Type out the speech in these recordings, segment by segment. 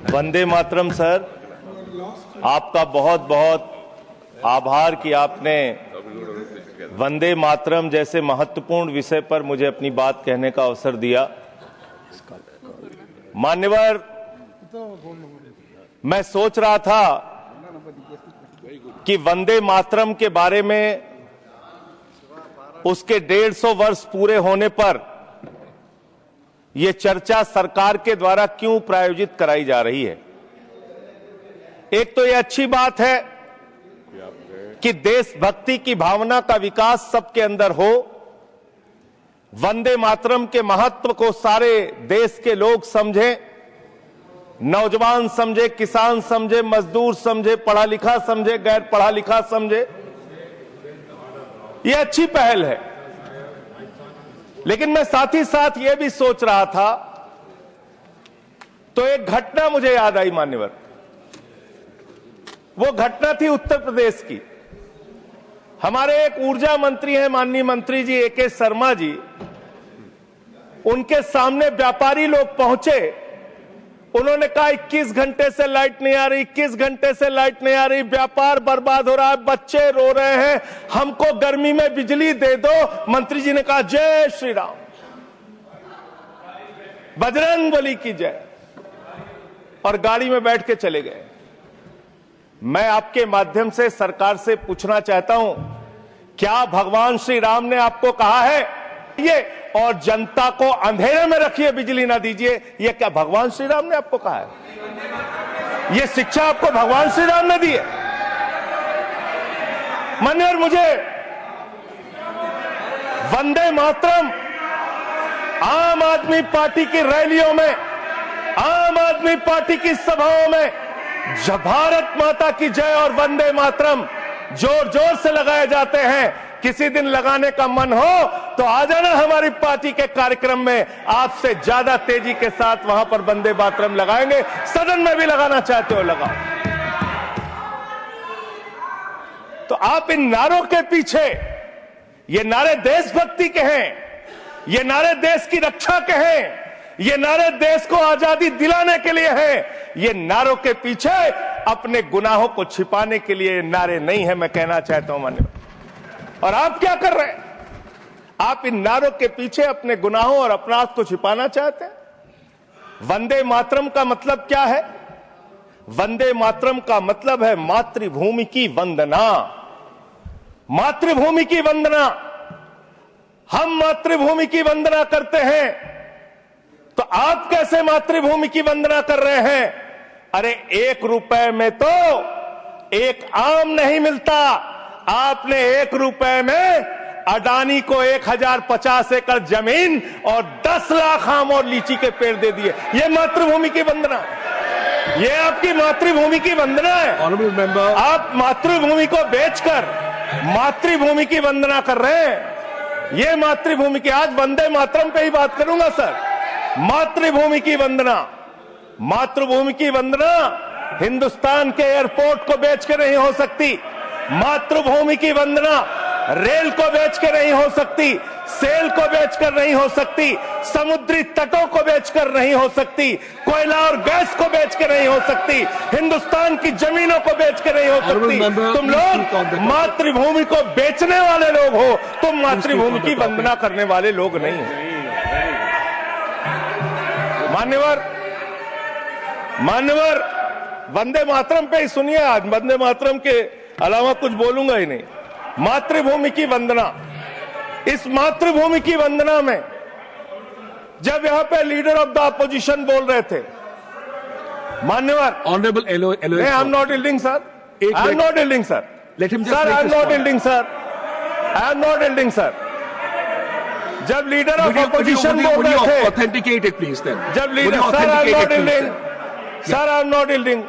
Vande Mataram sir, आपका बहुत बहुत आभार कि आपने वंदे मातरम जैसे महत्वपूर्ण विषय पर मुझे अपनी बात कहने का अवसर दिया। मान्यवर, मैं सोच रहा था कि वंदे मातरम के बारे में उसके 150 वर्ष पूरे होने पर यह चर्चा सरकार के द्वारा क्यों प्रायोजित कराई जा रही है। एक तो यह अच्छी बात है कि देशभक्ति की भावना का विकास सबके अंदर हो। वंदे मातरम के महत्व को सारे देश के लोग समझें, नौजवान समझे, किसान समझे, मजदूर समझे, पढ़ा लिखा समझे, गैर पढ़ा लिखा समझे। यह अच्छी पहल है, लेकिन मैं साथ ही साथ यह भी सोच रहा था तो एक घटना मुझे याद आई मान्यवर। वो घटना थी उत्तर प्रदेश की। हमारे एक ऊर्जा मंत्री हैं माननीय मंत्री जी ए.के. शर्मा जी, उनके सामने व्यापारी लोग पहुंचे। उन्होंने कहा 21 घंटे से लाइट नहीं आ रही, 21 घंटे से लाइट नहीं आ रही, व्यापार बर्बाद हो रहा है, बच्चे रो रहे हैं, हमको गर्मी में बिजली दे दो। मंत्री जी ने कहा जय श्री राम, बजरंगबली की जय, और गाड़ी में बैठ के चले गए। मैं आपके माध्यम से सरकार से पूछना चाहता हूं, क्या भगवान श्री राम ने आपको कहा है ये और जनता को अंधेरे में रखिए, बिजली ना दीजिए? ये क्या भगवान श्री राम ने आपको कहा है? ये शिक्षा आपको भगवान श्री राम ने दी है? मान्यवर, मुझे वंदे मातरम आम आदमी पार्टी की रैलियों में, आम आदमी पार्टी की सभाओं में जब भारत माता की जय और वंदे मातरम जोर जोर से लगाए जाते हैं। किसी दिन लगाने का मन हो तो आ जाना हमारी पार्टी के कार्यक्रम में, आपसे ज्यादा तेजी के साथ वहां पर वंदे मातरम लगाएंगे। सदन में भी लगाना चाहते हो लगाओ। तो आप इन नारों के पीछे, ये नारे देशभक्ति के हैं, ये नारे देश की रक्षा के हैं, ये नारे देश को आजादी दिलाने के लिए हैं। ये नारों के पीछे अपने गुनाहों को छिपाने के लिए नारे नहीं है, मैं कहना चाहता हूं मान्यवर। और आप क्या कर रहे हैं? आप इन नारों के पीछे अपने गुनाहों और अपराध को छिपाना चाहते हैं। वंदे मातरम का मतलब क्या है? वंदे मातरम का मतलब है मातृभूमि की वंदना। मातृभूमि की वंदना। हम मातृभूमि की वंदना करते हैं, तो आप कैसे मातृभूमि की वंदना कर रहे हैं? अरे 1 रुपए में तो एक आम नहीं मिलता। आपने 1 रुपए में अडानी को 1050 एकड़ जमीन और 10 लाख आम और लीची के पेड़ दे दिए। ये मातृभूमि की वंदना, ये आपकी मातृभूमि की वंदना है। आप मातृभूमि को बेचकर मातृभूमि की वंदना कर रहे हैं। ये मातृभूमि की, आज वंदे मातरम पे ही बात करूंगा सर। मातृभूमि की वंदना, मातृभूमि की वंदना हिंदुस्तान के एयरपोर्ट को बेच के नहीं हो सकती। मातृभूमि की वंदना रेल को बेच के नहीं हो सकती, सेल को बेचकर नहीं हो सकती, समुद्री तटों को बेचकर नहीं हो सकती, कोयला और गैस को बेच के नहीं हो सकती, हिंदुस्तान की जमीनों को बेच के नहीं हो सकती। तुम लोग मातृभूमि को बेचने वाले लोग हो, तुम मातृभूमि की वंदना करने वाले लोग नहीं हो। मान्यवर, वंदे मातरम पे ही सुनिए। आज वंदे मातरम के अलावा कुछ बोलूंगा ही नहीं। मातृभूमि की वंदना, इस मातृभूमि की वंदना में जब यहां पे लीडर ऑफ द अपोजिशन बोल रहे थे, मान्यवर, honourable I am not yielding sir, I am not yielding sir, sir I am not yielding sir, I am not yielding sir. जब लीडर ऑफ अपोजिशन बोल रहे थे, ऑथेंटिकेट इट प्लीज देन। जब leader, sir I am not yielding, sir I am not yielding.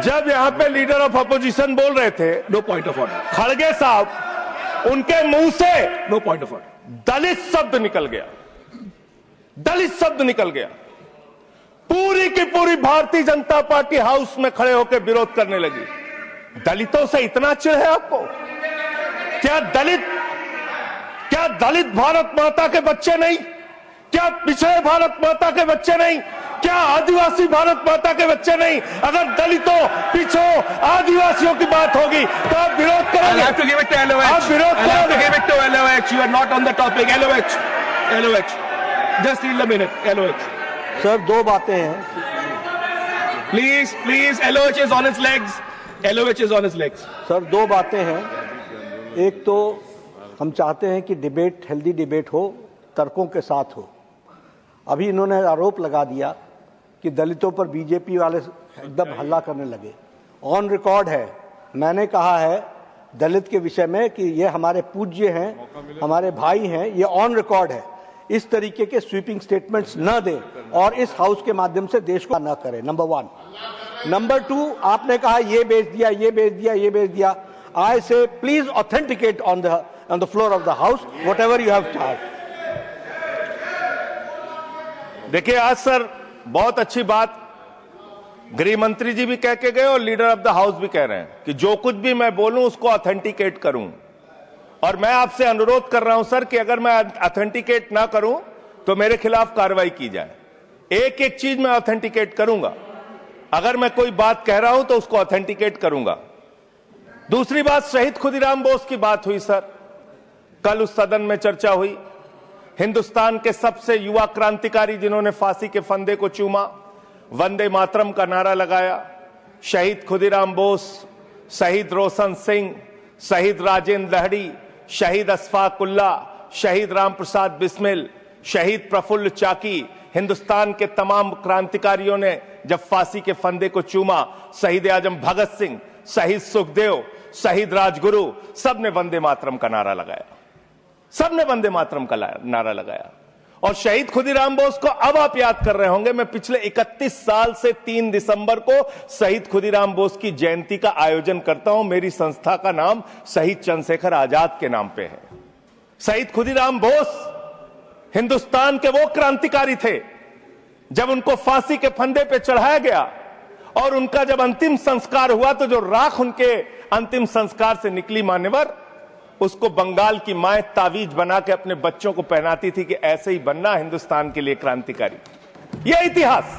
जब यहां पे leader of opposition बोल रहे थे, नो पॉइंट ऑफ ऑर्डर, खड़गे साहब, उनके मुंह से नो पॉइंट ऑफ ऑर्डर, दलित शब्द निकल गया, दलित शब्द निकल गया। पूरी की पूरी भारतीय जनता पार्टी हाउस में खड़े होकर विरोध करने लगी। दलितों से इतना चिढ़ है आपको? क्या दलित भारत माता के बच्चे नहीं? क्या पिछड़े भारत माता के बच्चे नहीं? क्या आदिवासी भारत माता के बच्चे नहीं? अगर दलितों, पिछड़ों, आदिवासियों की बात होगी तो आप विरोध करेंगे? I'll have to give it to LOH. आप विरोध I'll have to करेंगे? give it to LOH. You are not on the topic. LOH. LOH. Just yield a minute. LOH. Sir दो बातें हैं। Please, please. LOH is on its legs. LOH is on its legs. Sir दो बातें हैं। एक तो हम चाहते हैं कि डिबेट, हेल्दी डिबेट हो, तर्कों के साथ हो। अभी इन्होंने आरोप लगा दिया कि दलितों पर बीजेपी वाले एकदम हल्ला करने लगे। ऑन रिकॉर्ड है, मैंने कहा है दलित के विषय में कि ये हमारे पूज्य हैं, हमारे भाई हैं, ये ऑन रिकॉर्ड है। इस तरीके के स्वीपिंग स्टेटमेंट्स न दें और इस हाउस के माध्यम से देश को न करें, नंबर 1। नंबर 2, आपने कहा ये बेच दिया, ये बेच दिया, ये बेच दिया। आई से please authenticate on the floor of the house what ever you have charge. देखिए, आज सर बहुत अच्छी बात गृह मंत्री जी भी कह के गए और लीडर ऑफ द हाउस भी कह रहे हैं कि जो कुछ भी मैं बोलूं उसको ऑथेंटिकेट करूं। और मैं आपसे अनुरोध कर रहा हूं सर कि अगर मैं ऑथेंटिकेट ना करूं तो मेरे खिलाफ कार्रवाई की जाए। एक एक चीज मैं ऑथेंटिकेट करूंगा। अगर मैं कोई बात कह रहा हूं तो उसको ऑथेंटिकेट करूंगा। दूसरी बात, शहीद खुदीराम बोस की बात हुई सर, कल उस सदन में चर्चा हुई। हिंदुस्तान के सबसे युवा क्रांतिकारी जिन्होंने फांसी के फंदे को चूमा, वंदे मातरम का नारा लगाया, शहीद खुदीराम बोस, शहीद रोशन सिंह, शहीद राजेंद्र लहड़ी, शहीद अशफाक उल्ला, शहीद राम प्रसाद बिस्मिल, शहीद प्रफुल्ल चाकी, हिंदुस्तान के तमाम क्रांतिकारियों ने जब फांसी के फंदे को चूमा, शहीद आजम भगत सिंह, शहीद सुखदेव, शहीद राजगुरु, सबने वंदे मातरम का नारा लगाया। सबने वंदे मातरम का नारा लगाया। और शहीद खुदीराम बोस को अब आप याद कर रहे होंगे, मैं पिछले 31 साल से 3 दिसंबर को शहीद खुदीराम बोस की जयंती का आयोजन करता हूं। मेरी संस्था का नाम शहीद चंद्रशेखर आजाद के नाम पे है। शहीद खुदीराम बोस हिंदुस्तान के वो क्रांतिकारी थे, जब उनको फांसी के फंदे पे चढ़ाया गया और उनका जब अंतिम संस्कार हुआ तो जो राख उनके अंतिम संस्कार से निकली मान्यवर, उसको बंगाल की माए तावीज बना के अपने बच्चों को पहनाती थी कि ऐसे ही बनना हिंदुस्तान के लिए क्रांतिकारी। यह इतिहास,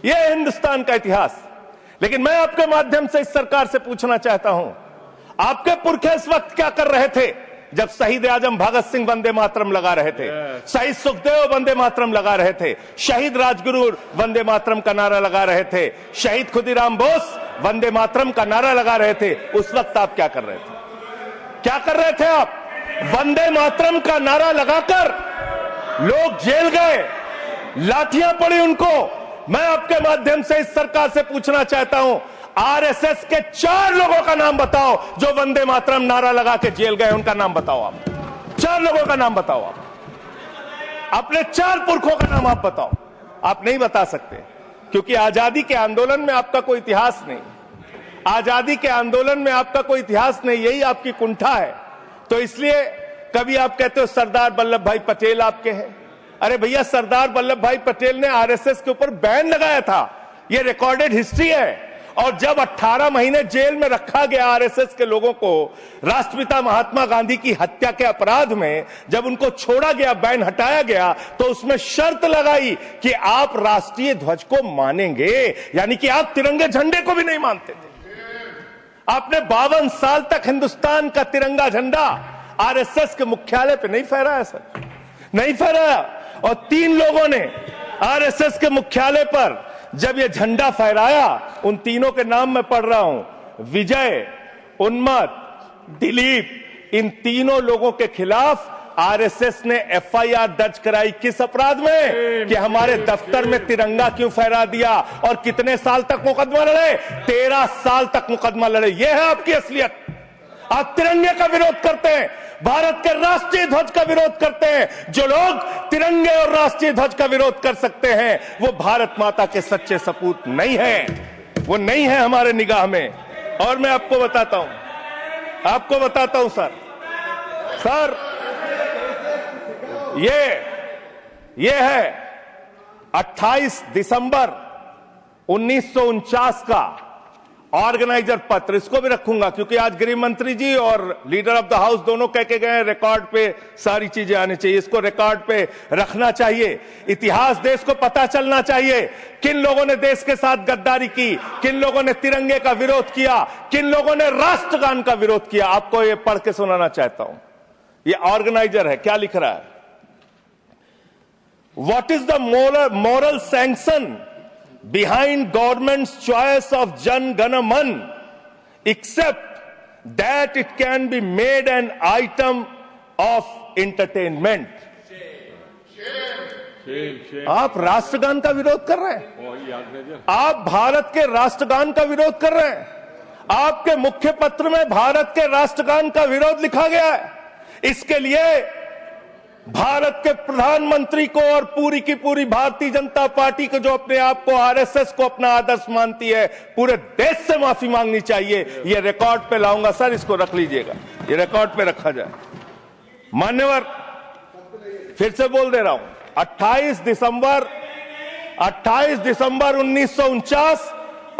यह हिंदुस्तान का इतिहास। लेकिन मैं आपके माध्यम से इस सरकार से पूछना चाहता हूं, आपके पुरखे इस वक्त क्या कर रहे थे जब शहीद आजम भगत सिंह वंदे मातरम लगा रहे थे, शहीद सुखदेव वंदे मातरम लगा रहे थे, शहीद राजगुरु वंदे मातरम का नारा लगा रहे थे, शहीद खुदीराम बोस वंदे मातरम का नारा लगा रहे थे। उस वक्त आप क्या कर रहे थे? क्या कर रहे थे आप? वंदे मातरम का नारा लगाकर लोग जेल गए, लाठियां पड़ी उनको। मैं आपके माध्यम से इस सरकार से पूछना चाहता हूं, आरएसएस के 4 लोगों का नाम बताओ जो वंदे मातरम नारा लगा के जेल गए। उनका नाम बताओ आप। 4 लोगों का नाम बताओ आप। अपने 4 पुरखों का नाम आप बताओ। आप नहीं बता सकते क्योंकि आजादी के आंदोलन में आपका कोई इतिहास नहीं। आजादी के आंदोलन में आपका कोई इतिहास नहीं, यही आपकी कुंठा है। तो इसलिए कभी आप कहते हो सरदार वल्लभ भाई पटेल आपके हैं। अरे भैया, सरदार वल्लभ भाई पटेल ने आरएसएस के ऊपर बैन लगाया था, यह रिकॉर्डेड हिस्ट्री है। और जब 18 महीने जेल में रखा गया आरएसएस के लोगों को राष्ट्रपिता महात्मा गांधी की हत्या के अपराध में, जब उनको छोड़ा गया, बैन हटाया गया, तो उसमें शर्त लगाई कि आप राष्ट्रीय ध्वज को मानेंगे, यानी कि आप तिरंगे झंडे को भी नहीं मानते थे। आपने 52 साल तक हिंदुस्तान का तिरंगा झंडा आरएसएस के मुख्यालय पे नहीं फहराया सर, नहीं फहराया। और 3 लोगों ने आरएसएस के मुख्यालय पर जब ये झंडा फहराया, उन तीनों के नाम मैं पढ़ रहा हूं, विजय, उन्मत, दिलीप, इन तीनों लोगों के खिलाफ आरएसएस ने एफआईआर दर्ज कराई। किस अपराध में? कि हमारे दफ्तर में तिरंगा क्यों फहरा दिया। और कितने साल तक मुकदमा लड़े? 13 साल तक मुकदमा लड़े। यह है आपकी असलियत। आप तिरंगे का विरोध करते हैं, भारत के राष्ट्रीय ध्वज का विरोध करते हैं। जो लोग तिरंगे और राष्ट्रीय ध्वज का विरोध कर सकते हैं वो भारत माता के सच्चे सपूत नहीं है, वो नहीं है हमारे निगाह में। और मैं आपको बताता हूं सर, ये है 28 दिसंबर 1949 का ऑर्गेनाइजर पत्र, इसको भी रखूंगा, क्योंकि आज गृह मंत्री जी और लीडर ऑफ द हाउस दोनों कह के गए रिकॉर्ड पे सारी चीजें आनी चाहिए, इसको रिकॉर्ड पे रखना चाहिए। इतिहास देश को पता चलना चाहिए, किन लोगों ने देश के साथ गद्दारी की, किन लोगों ने तिरंगे का विरोध किया, किन लोगों ने राष्ट्रगान का विरोध किया। आपको ये पढ़ के सुनाना चाहता हूं, ये ऑर्गेनाइजर है, क्या लिख रहा है। What is the moral sanction behind government's choice of Jan Gana Man, except that it can be made an item of entertainment. आप राष्ट्रगान का विरोध कर रहे हैं, आप भारत के राष्ट्रगान का विरोध कर रहे हैं, आपके मुख्य पत्र में भारत के राष्ट्रगान का विरोध लिखा गया है। इसके लिए भारत के प्रधानमंत्री को और पूरी की पूरी भारतीय जनता पार्टी को, जो अपने आप को आरएसएस को अपना आदर्श मानती है, पूरे देश से माफी मांगनी चाहिए। ये रिकॉर्ड पे लाऊंगा सर, इसको रख लीजिएगा, ये रिकॉर्ड पे रखा जाए। मान्यवर, फिर से बोल दे रहा हूं, 28 दिसंबर 1949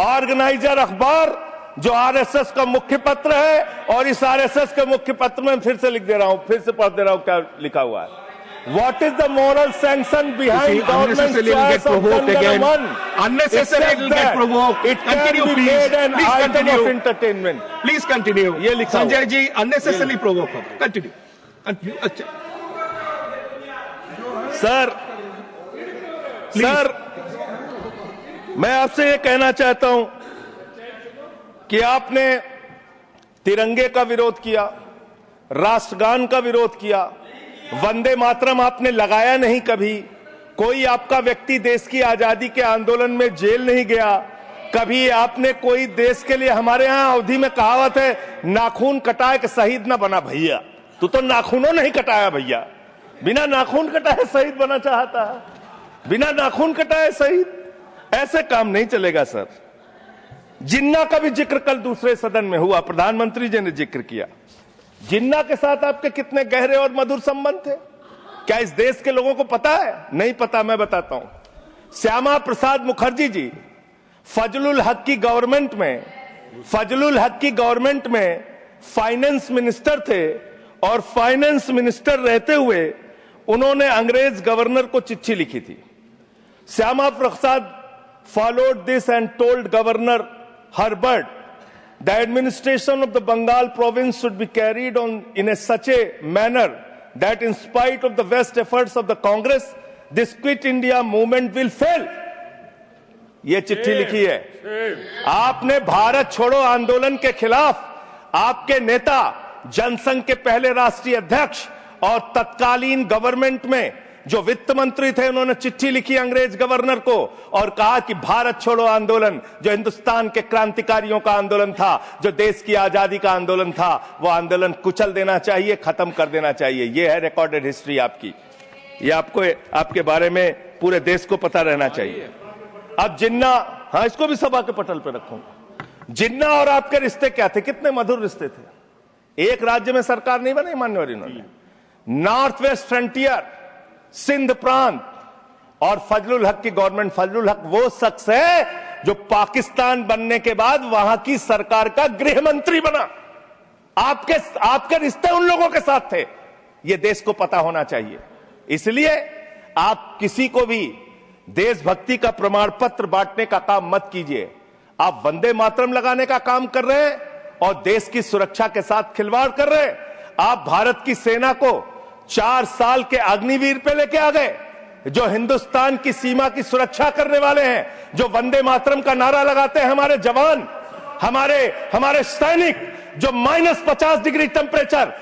ऑर्गेनाइजर अखबार जो आरएसएस का मुख्य पत्र है, और इस आरएसएस के मुख्य पत्र में फिर से लिख दे रहा हूं, फिर से पढ़ दे रहा हूं क्या लिखा हुआ है। What is the moral sanction behind government's choice of Jan Man? Unnecessary it will get provoked. It can be made an item of entertainment. Please continue. ये लिखा हुआ। Sanjay ji unnecessarily provoke. Continue. अच्छा सर, मैं आपसे ये कहना चाहता हूं कि आपने तिरंगे का विरोध किया, राष्ट्रगान का विरोध किया, वंदे मातरम आपने लगाया नहीं कभी, कोई आपका व्यक्ति देश की आजादी के आंदोलन में जेल नहीं गया, कभी आपने कोई देश के लिए, हमारे यहां अवधि में कहावत है, नाखून कटाए कि शहीद ना बना भैया। तू तो नाखूनों नहीं कटाया भैया, बिना नाखून कटाए शहीद बना चाहता है, बिना नाखून कटाए शहीद। ऐसे काम नहीं चलेगा सर। जिन्ना का भी जिक्र कल दूसरे सदन में हुआ, प्रधानमंत्री जी ने जिक्र किया। जिन्ना के साथ आपके कितने गहरे और मधुर संबंध थे, क्या इस देश के लोगों को पता है? नहीं पता, मैं बताता हूं। श्यामा प्रसाद मुखर्जी जी फजलुल हक की गवर्नमेंट में फाइनेंस मिनिस्टर थे, और फाइनेंस मिनिस्टर रहते हुए उन्होंने अंग्रेज गवर्नर को चिट्ठी लिखी थी। Shyama Prasad followed this and told Governor Herbert the administration of the Bengal province should be carried on in such a manner that in spite of the best efforts of the Congress, this Quit India movement will fail. ये चिट्ठी लिखी है। आपने भारत छोड़ो आंदोलन के खिलाफ आपके नेता, जनसंघ के पहले राष्ट्रीय अध्यक्ष और तत्कालीन गवर्नमेंट में जो वित्त मंत्री थे, उन्होंने चिट्ठी लिखी अंग्रेज गवर्नर को और कहा कि भारत छोड़ो आंदोलन, जो हिंदुस्तान के क्रांतिकारियों का आंदोलन था, जो देश की आजादी का आंदोलन था, वो आंदोलन कुचल देना चाहिए, खत्म कर देना चाहिए। ये है रिकॉर्डेड हिस्ट्री आपकी, ये आपको, आपके बारे में पूरे देश को पता रहना चाहिए। अब जिन्ना, हाँ, इसको भी सभा के पटल पर रखूंगा। जिन्ना और आपके रिश्ते क्या थे? कितने मधुर रिश्ते थे। एक राज्य में सरकार नहीं बनाई मान्यवर इन्होंने, नॉर्थ वेस्ट फ्रंटियर, सिंध प्रांत और फजलुल हक की गवर्नमेंट। फजलुल हक वो शख्स है जो पाकिस्तान बनने के बाद वहां की सरकार का गृह मंत्री बना। आपके रिश्ते उन लोगों के साथ थे, ये देश को पता होना चाहिए। इसलिए आप किसी को भी देशभक्ति का प्रमाण पत्र बांटने का काम मत कीजिए। आप वंदे मातरम लगाने का काम कर रहे हैं और देश की सुरक्षा के साथ खिलवाड़ कर रहे हैं। आप भारत की सेना को 4 साल के अग्निवीर पे लेके आ गए, जो हिंदुस्तान की सीमा की सुरक्षा करने वाले हैं, जो वंदे मातरम का नारा लगाते हैं हमारे जवान, हमारे सैनिक, जो -50 डिग्री टेम्परेचर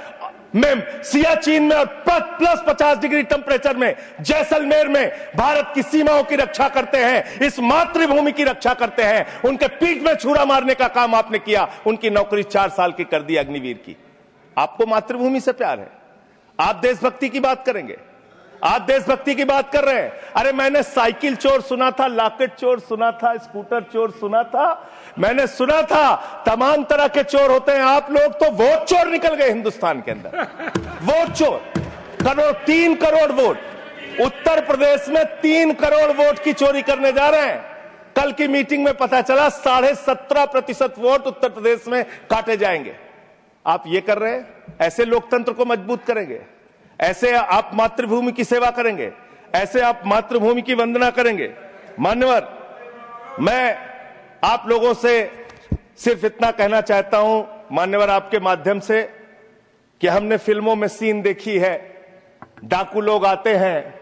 में सियाचिन में और +50 डिग्री टेम्परेचर में जैसलमेर में भारत की सीमाओं की रक्षा करते हैं, इस मातृभूमि की रक्षा करते हैं। उनके पीठ में छुरा मारने का काम आपने किया, उनकी नौकरी 4 साल की कर दी अग्निवीर की। आपको मातृभूमि से प्यार है, आप देशभक्ति की बात करेंगे, आप देशभक्ति की बात कर रहे हैं। अरे मैंने साइकिल चोर सुना था, लॉकेट चोर सुना था, स्कूटर चोर सुना था, मैंने सुना था तमाम तरह के चोर होते हैं। आप लोग तो वोट चोर निकल गए हिंदुस्तान के अंदर। वोट चोर, 3 करोड़ वोट उत्तर प्रदेश में 3 करोड़ वोट की चोरी करने जा रहे हैं। कल की मीटिंग में पता चला 17.5% वोट उत्तर प्रदेश में काटे जाएंगे। आप ये कर रहे हैं, ऐसे लोकतंत्र को मजबूत करेंगे? ऐसे आप मातृभूमि की सेवा करेंगे? ऐसे आप मातृभूमि की वंदना करेंगे? मान्यवर, मैं आप लोगों से सिर्फ इतना कहना चाहता हूं मान्यवर आपके माध्यम से कि हमने फिल्मों में सीन देखी है, डाकू लोग आते हैं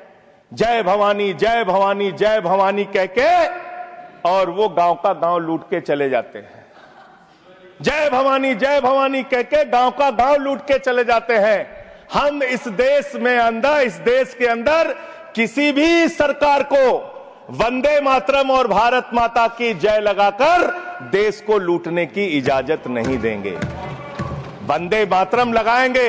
जय भवानी जय भवानी जय भवानी कह के और वो गांव का गांव लूट के चले जाते हैं। जय भवानी कह के गांव का गांव लूट के चले जाते हैं। हम इस देश के अंदर किसी भी सरकार को वंदे मातरम और भारत माता की जय लगाकर देश को लूटने की इजाजत नहीं देंगे। वंदे मातरम लगाएंगे,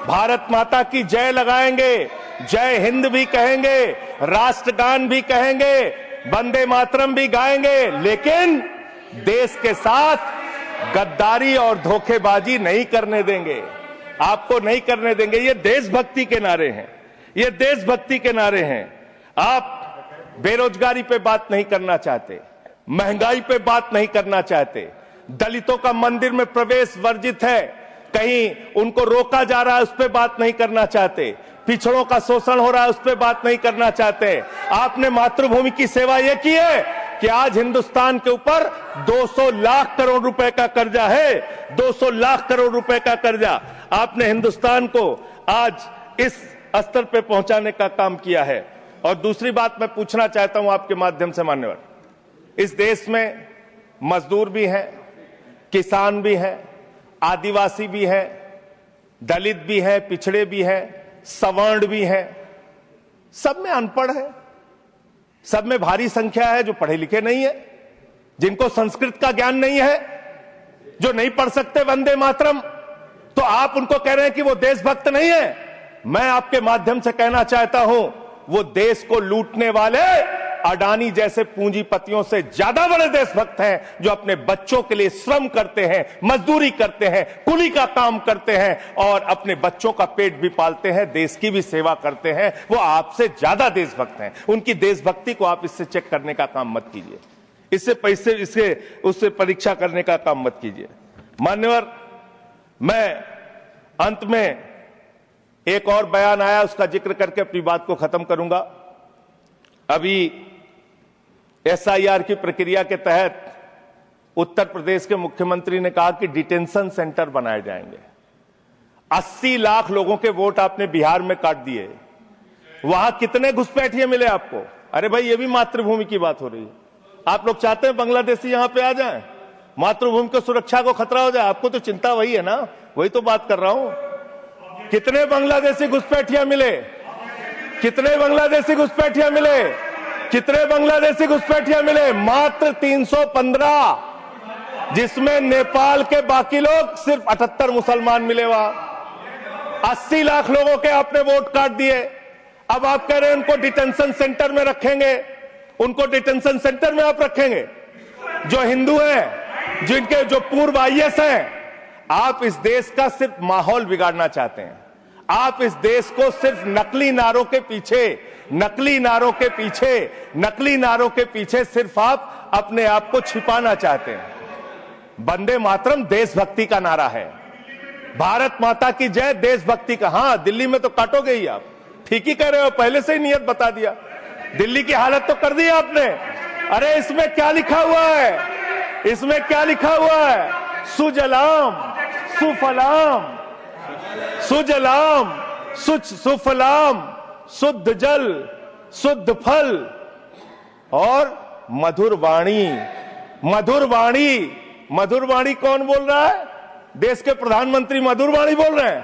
भारत माता की जय लगाएंगे, जय हिंद भी कहेंगे, राष्ट्रगान भी कहेंगे, वंदे मातरम भी गाएंगे, लेकिन देश के साथ गद्दारी और धोखेबाजी नहीं करने देंगे। आपको नहीं करने देंगे। ये देशभक्ति के नारे हैं, ये देशभक्ति के नारे हैं। आप बेरोजगारी पे बात नहीं करना चाहते, महंगाई पे बात नहीं करना चाहते, दलितों का मंदिर में प्रवेश वर्जित है, कहीं उनको रोका जा रहा है, उस पर बात नहीं करना चाहते, पिछड़ों का शोषण हो रहा है, उस पर बात नहीं करना चाहते। आपने मातृभूमि की सेवा यह की है कि आज हिंदुस्तान के ऊपर 200 लाख करोड़ रुपए का कर्जा है, 200 लाख करोड़ रुपए का कर्जा। आपने हिंदुस्तान को आज इस स्तर पे पहुंचाने का काम किया है। और दूसरी बात मैं पूछना चाहता हूं आपके माध्यम से मान्यवर, इस देश में मजदूर भी हैं, किसान भी हैं, आदिवासी भी हैं, दलित भी हैं, पिछड़े भी हैं, सवर्ण भी हैं, सब में अनपढ़ है, सब में भारी संख्या है जो पढ़े लिखे नहीं है, जिनको संस्कृत का ज्ञान नहीं है, जो नहीं पढ़ सकते वंदे मातरम। तो आप उनको कह रहे हैं कि वो देशभक्त नहीं है। मैं आपके माध्यम से कहना चाहता हूं, वो देश को लूटने वाले अडानी जैसे पूंजीपतियों से ज्यादा बड़े देशभक्त हैं, जो अपने बच्चों के लिए श्रम करते हैं, मजदूरी करते हैं, कुली का काम करते हैं और अपने बच्चों का पेट भी पालते हैं, देश की भी सेवा करते हैं। वो आपसे ज्यादा देशभक्त हैं। उनकी देशभक्ति को आप इससे चेक करने का काम मत कीजिए, इससे पैसे उससे परीक्षा करने का काम मत कीजिए। मान्यवर, मैं अंत में एक और बयान आया, उसका जिक्र करके अपनी बात को खत्म करूंगा। अभी SIR की प्रक्रिया के तहत उत्तर प्रदेश के मुख्यमंत्री ने कहा कि डिटेंशन सेंटर बनाए जाएंगे। 80 लाख लोगों के वोट आपने बिहार में काट दिए, वहां कितने घुसपैठिए मिले आपको? अरे भाई, ये भी मातृभूमि की बात हो रही है। आप लोग चाहते हैं बांग्लादेशी यहां पे आ जाएं, मातृभूमि की सुरक्षा को खतरा हो जाए? आपको तो चिंता वही है ना, वही तो बात कर रहा हूं। कितने बांग्लादेशी घुसपैठिया मिले? कितने बांग्लादेशी घुसपैठिया मिले? कितने बांग्लादेशी घुसपैठिया मिले? मात्र 315, जिसमें नेपाल के बाकी लोग सिर्फ 78 मुसलमान मिले। वहां 80 लाख लोगों के आपने वोट काट दिए। अब आप कह रहे हैं उनको डिटेंशन सेंटर में रखेंगे, उनको डिटेंशन सेंटर में आप रखेंगे जो हिंदू हैं, जिनके जो पूर्व IAS हैं। आप इस देश का सिर्फ माहौल बिगाड़ना चाहते हैं। आप इस देश को सिर्फ नकली नारों के पीछे सिर्फ आप अपने आप को छिपाना चाहते हैं। वंदे मातरम देशभक्ति का नारा है, भारत माता की जय देशभक्ति का। हां, दिल्ली में तो काटोगे ही आप, ठीक ही कह रहे हो, पहले से ही नियत बता दिया। दिल्ली की हालत तो कर दी आपने। अरे इसमें क्या लिखा हुआ है? इसमें क्या लिखा हुआ है? सुजलाम सुफलाम, सुजलाम सुफलाम, शुद्ध जल शुद्ध फल और मधुर वाणी। मधुर वाणी, मधुर वाणी कौन बोल रहा है? देश के प्रधानमंत्री मधुर वाणी बोल रहे हैं।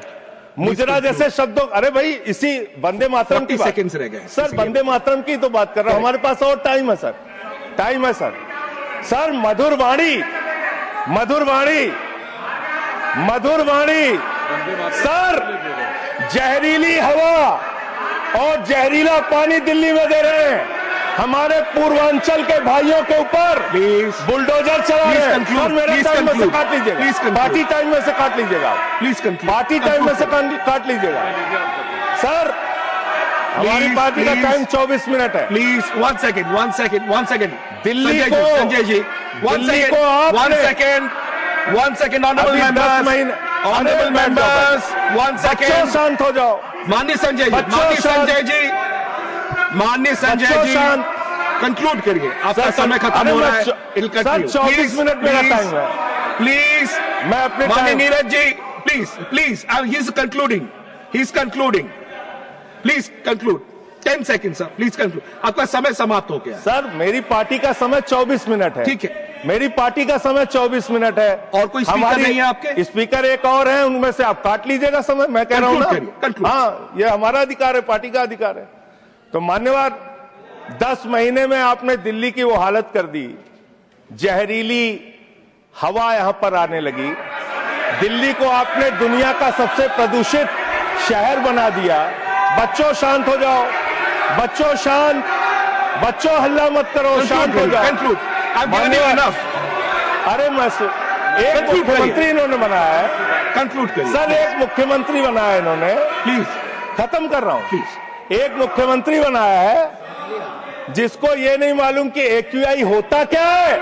मुजरा जैसे शब्दों, अरे भाई, इसी वंदे मातरम की सेकंड्स रह गए सर, वंदे मातरम की तो बात कर रहा हूं। हमारे पास और टाइम है सर, टाइम है सर। सर, मधुर वाणी, मधुर वाणी, मधुर वाणी। सर, जहरीली हवा और जहरीला पानी दिल्ली में दे रहे हैं। हमारे पूर्वांचल के भाइयों के ऊपर बुलडोजर चला रहे हैं। सर, मेरे टाइम में से काट लीजिएगा, पार्टी टाइम में से काट लीजिएगा, प्लीज, पार्टी टाइम में से काट लीजिएगा। सर, हमारी पार्टी का टाइम 24 मिनट है। प्लीज 1 सेकेंड दिल्ली को Sanjay ji 1 second honourable members 1 second शांत हो जाओ। माननीय संजय जी कंक्लूड करिए, आपका समय खत्म हो रहा है। 24 मिनट मेरा टाइम है। प्लीज मैं अपने माननीय Neeraj ji please he is concluding please conclude 10 second sir, please conclude. आपका समय समाप्त हो गया सर। मेरी पार्टी का समय 24 मिनट है। ठीक है, मेरी पार्टी का समय 24 मिनट है। और कोई स्पीकर नहीं है आपके? स्पीकर एक और है, उनमें से आप काट लीजिएगा समय। मैं कह रहा हूं ना, हाँ, ये हमारा अधिकार है, पार्टी का अधिकार है। तो मान्यवर, 10 महीने में आपने दिल्ली की वो हालत कर दी, जहरीली हवा यहां पर आने लगी। दिल्ली को आपने दुनिया का सबसे प्रदूषित शहर बना दिया। बच्चों शांत हो जाओ, बच्चों शांत, बच्चों हल्ला मत करो, शांत हो जाओ। अरे मैं एक मुख्यमंत्री इन्होंने बनाया है, कंक्लूड करिए सर। एक मुख्यमंत्री बनाया इन्होंने, प्लीज। खत्म कर रहा हूं प्लीज। एक मुख्यमंत्री बनाया है जिसको ये नहीं मालूम कि AQI होता क्या है।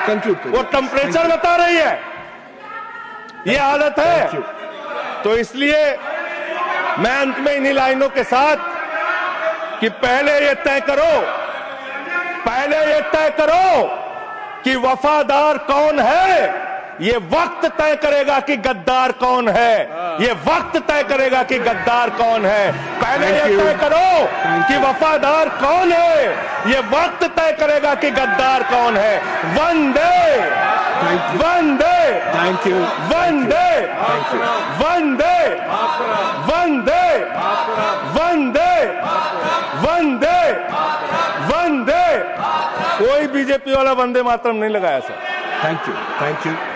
कंक्लूड करिए। वो टेम्परेचर बता रही है। ये हालत है। तो इसलिए मैं अंत में इन्हीं लाइनों के साथ कि पहले ये तय करो कि वफादार कौन है। ये वक्त तय करेगा कि गद्दार कौन है। ये वक्त तय करेगा कि गद्दार कौन है। पहले ये तय करो कि वफादार कौन है। ये वक्त तय करेगा कि गद्दार कौन है। वंदे वंदे थैंक यू वंदे वंदे वंदे वंदे वंदे वंदे। कोई बीजेपी वाला वंदे मातरम नहीं लगाया सर। Thank you